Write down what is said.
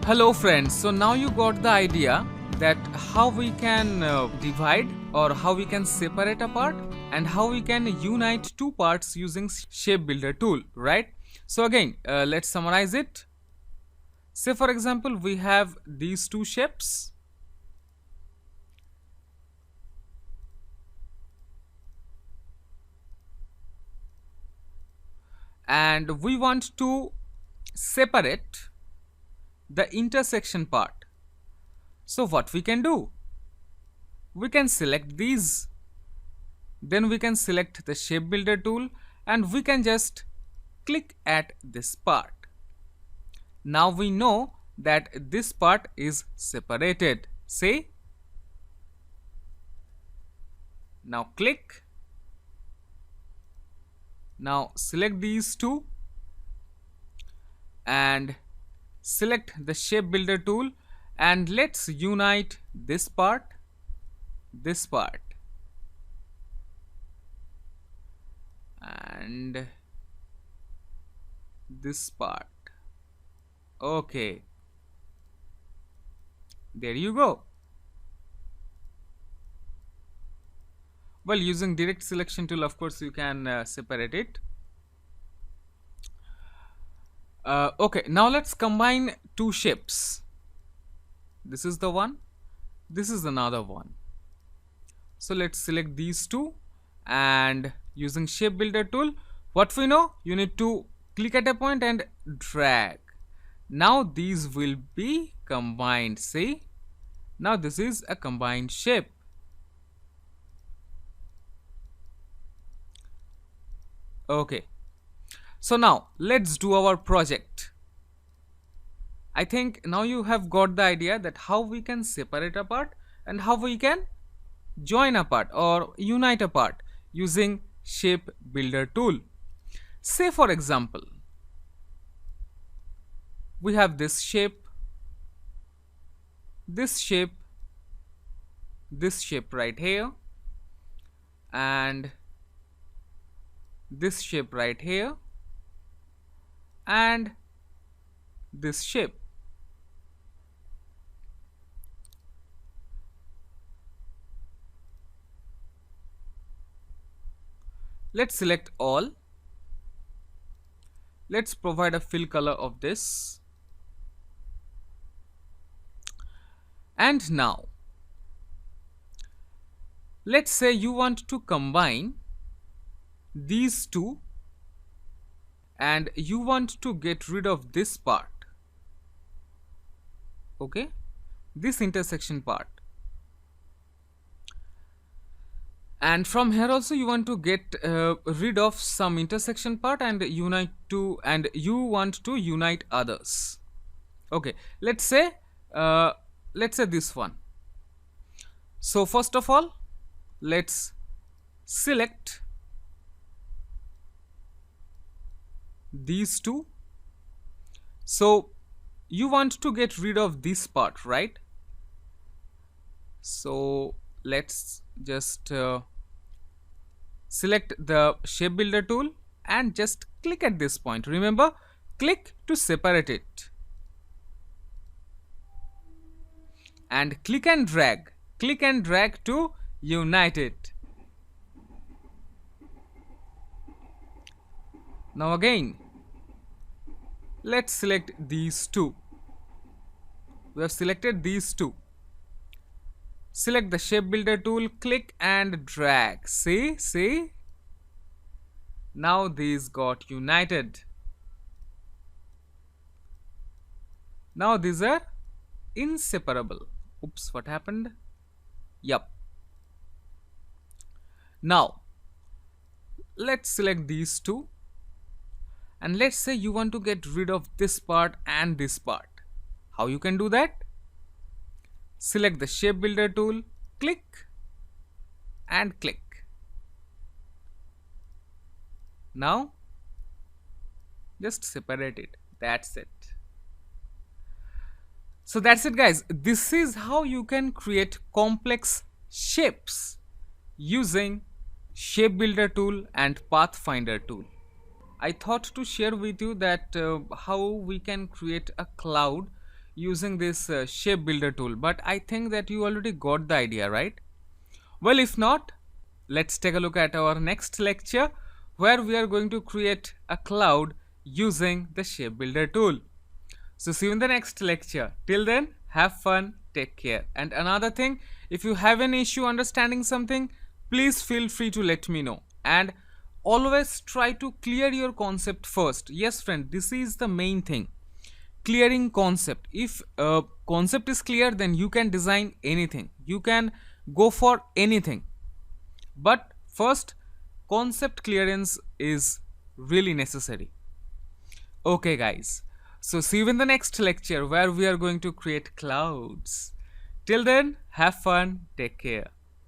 Hello friends, so now you got the idea that how we can divide or how we can separate a part and how we can unite two parts using shape builder tool, right? So again, let's summarize it. Say for example, we have these two shapes and we want to separate the intersection part. So what we can do? We can select these, then we can select the shape builder tool and we can just click at this part. Now we know that this part is separated. See? Now click. Now select these two and select the shape builder tool and let's unite this part, and this part. Okay, there you go. Well, using direct selection tool, of course, you can separate it. Okay, now let's combine two shapes. This is the one, this is another one. So let's select these two and using shape builder tool, what we know, you need to click at a point and drag. Now these will be combined. See, now this is a combined shape. Okay, so now let's do our project. I think now you have got the idea that how we can separate a part and how we can join a part or unite a part using shape builder tool. Say for example, we have this shape, this shape right here, and this shape right here, and this shape. Let's select all. Let's provide a fill color of this. And now, let's say you want to combine these two and you want to get rid of this part. Okay, this intersection part. And from here also you want to get rid of some intersection part and you want to unite others. Okay, let's say this one. So first of all, let's select these two. So you want to get rid of this part, right? So let's just select the shape builder tool and just click at this point. Remember, click to separate it and click and drag to unite it. Now again, let's select these two. We have selected these two. Select the shape builder tool, click and drag. See? Now these got united. Now these are inseparable. Oops, what happened? Yup. Now let's select these two and let's say you want to get rid of this part and this part. How you can do that? Select the shape builder tool, click and click. Now just separate it. That's it. So that's it, guys. This is how you can create complex shapes using shape builder tool and pathfinder tool. I thought to share with you that how we can create a cloud using this shape builder tool, but I think that you already got the idea, right? Well, if not, let's take a look at our next lecture where we are going to create a cloud using the shape builder tool. So see you in the next lecture. Till then, have fun, take care. And another thing, if you have an issue understanding something, please feel free to let me know. And always try to clear your concept first. Yes, friend, this is the main thing. Clearing concept. If concept is clear, then you can design anything. You can go for anything. But first, concept clearance is really necessary. Okay, guys. So, see you in the next lecture where we are going to create clouds. Till then, have fun, take care.